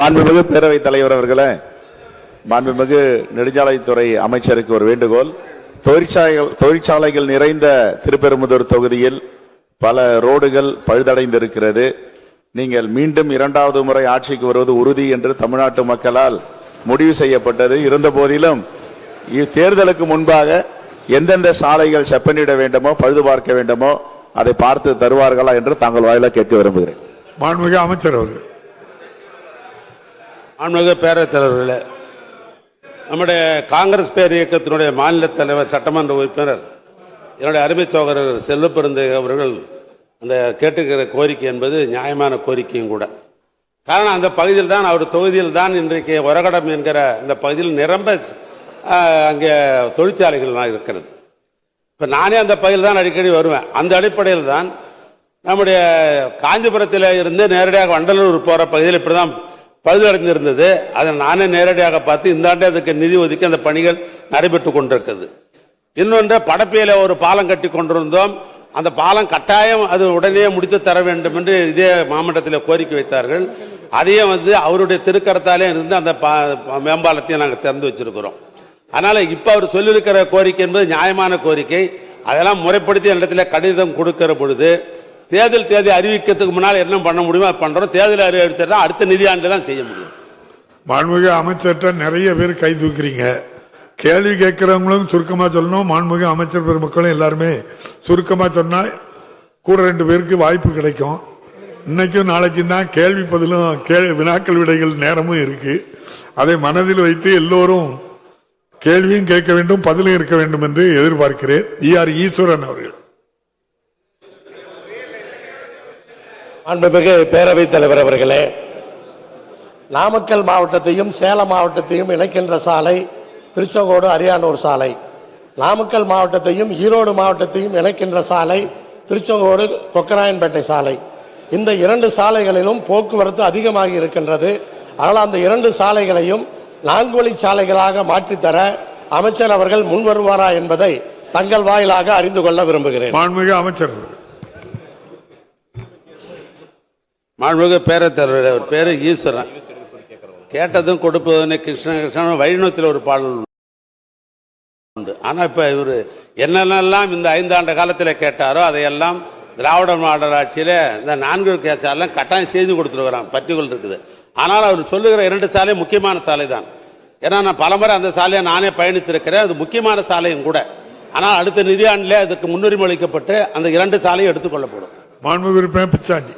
மாண்புமிகு பேரவைத் தலைவர் அவர்களே, மாண்புமிகு நெடுஞ்சாலைத்துறை அமைச்சருக்கு ஒரு வேண்டுகோள். தொழிற்சாலைகள் நிறைந்த திருப்பெரும்புதூர் தொகுதியில் பல ரோடுகள் பழுதடைந்திருக்கிறது. நீங்கள் மீண்டும் இரண்டாவது முறை ஆட்சிக்கு வருவது உறுதி என்று தமிழ்நாட்டு மக்களால் முடிவு செய்யப்பட்டது. இருந்த போதிலும் தேர்தலுக்கு முன்பாக எந்தெந்த சாலைகள் செப்பனிட வேண்டுமோ பழுது பார்க்க வேண்டுமோ அதை பார்த்து தருவார்களா என்று தாங்கள் வாயிலா கேட்க விரும்புகிறேன். மாண்புமிகு அமைச்சர் அவர்கள். மாண்புமிகு பேரவைத் தலைவர்களே, நம்முடைய காங்கிரஸ் பேர் இயக்கத்தினுடைய மாநில தலைவர் சட்டமன்ற உறுப்பினர் என்னுடைய அருமை சகோதரர் செல்வப்பெருந்தை அவர்கள் அந்த கேட்டுக்கிற கோரிக்கை என்பது நியாயமான கோரிக்கையும் கூட. காரணம், அந்த பகுதியில் தான் அவர் தொகுதியில் தான் இன்றைக்கு ஒரகடம் என்கிற இந்த பகுதியில் நிரம்ப அங்கே தொழிற்சாலைகள் இருக்கிறது. இப்போ நானே அந்த பகுதியில் தான் அடிக்கடி வருவேன். அந்த அடிப்படையில் தான் நம்முடைய காஞ்சிபுரத்தில் இருந்து நேரடியாக வண்டலூர் போகிற பகுதியில் இப்படி தான் பழுதடைந்திருந்தது. அதை நானே நேரடியாக பார்த்து இந்த ஆண்டு அதுக்கு நிதி ஒதுக்கி அந்த பணிகள் நடைபெற்று கொண்டிருக்கிறது. இன்னொன்று, படப்பையில் ஒரு பாலம் கட்டி கொண்டிருந்தோம். அந்த பாலம் கட்டாயம் அது உடனே முடித்து தர வேண்டும் என்று இதே மாவட்டத்தில் கோரிக்கை வைத்தார்கள். அதையும் அவருடைய திருக்கரத்தாலே இருந்து அந்த மேம்பாலத்தையும் நாங்கள் திறந்து வச்சிருக்கிறோம். அதனால இப்ப அவர் சொல்லியிருக்கிற கோரிக்கை என்பது நியாயமான கோரிக்கை. அதெல்லாம் முறைப்படுத்தி இடத்துல கடிதம் கொடுக்கிற பொழுது தேதி அறிவிக்கிறதுக்கு முன்னால் என்ன பண்ண முடியுமோ அது பண்றோம். தேர்தல் அறிவித்தா அடுத்த நிதியாண்டு தான் செய்ய முடியும். மாண்புமிகு அமைச்சர்கிட்ட நிறைய பேர் கை தூக்குறீங்க. கேள்வி கேட்கிறவங்களும் சுருக்கமா சொல்லணும். மாண்புமிகு அமைச்சர் பெருமக்களும் எல்லாருமே சுருக்கமா சொன்னா கூட 2 பேருக்கு வாய்ப்பு கிடைக்கும். இன்னைக்கும் நாளைக்கும் தான் கேள்வி பதிலும் வினாக்கள் விடைகள் நேரமும் இருக்கு. அதை மனதில் வைத்து எல்லோரும் கேள்வியும் கேட்க வேண்டும், பதிலும் இருக்க வேண்டும் என்று எதிர்பார்க்கிறேன். ஈஸ்வரன் அவர்கள். மாண்புமிகு பேரவைத் தலைவர் அவர்களே, நாமக்கல் மாவட்டத்தையும் சேலம் மாவட்டத்தையும் இணைக்கின்ற சாலை திருச்செங்கோடு அரியானூர் சாலை, நாமக்கல் மாவட்டத்தையும் ஈரோடு மாவட்டத்தையும் இணைக்கின்ற சாலை திருச்செங்கோடு கொக்கராயன்பேட்டை சாலை. இந்த 2 சாலைகளிலும் போக்குவரத்து அதிகமாகி இருக்கின்றது. ஆனால் அந்த 2 சாலைகளையும் 4 வழி சாலைகளாக மாற்றித்தர அமைச்சர் அவர்கள் முன் வருவாரா என்பதை தங்கள் வாயிலாக அறிந்து கொள்ள விரும்புகிறேன். மாண்புமிகு அமைச்சர். மாண்புமிகு பேரவைத் தலைவர் பேரு ஈஸ்வரன். கேட்டதும் கொடுப்பதுன்னு கிருஷ்ணன் வைணவத்தில் ஒரு பாடல் உண்டு. ஆனால் இப்போ இவர் என்னென்னலாம் இந்த 5 ஆண்டு காலத்தில் கேட்டாரோ அதையெல்லாம் திராவிட மாடல் ஆட்சியில் இந்த 4 கேசாலாம் கட்டாயம் செய்து கொடுத்துருக்குறான். பட்டியல் இருக்குது. ஆனால் அவர் சொல்லுகிற 2 சாலை முக்கியமான சாலை தான். ஏன்னா நான் பலமுறை அந்த சாலையை நானே பயணித்திருக்கிறேன். அது முக்கியமான சாலையும் கூட. ஆனால் அடுத்த நிதியாண்டிலே அதுக்கு முன்னுரிமை அளிக்கப்பட்டு அந்த 2 சாலையும் எடுத்துக்கொள்ளப்படும். மாண்புமிகு பிச்சாண்டி.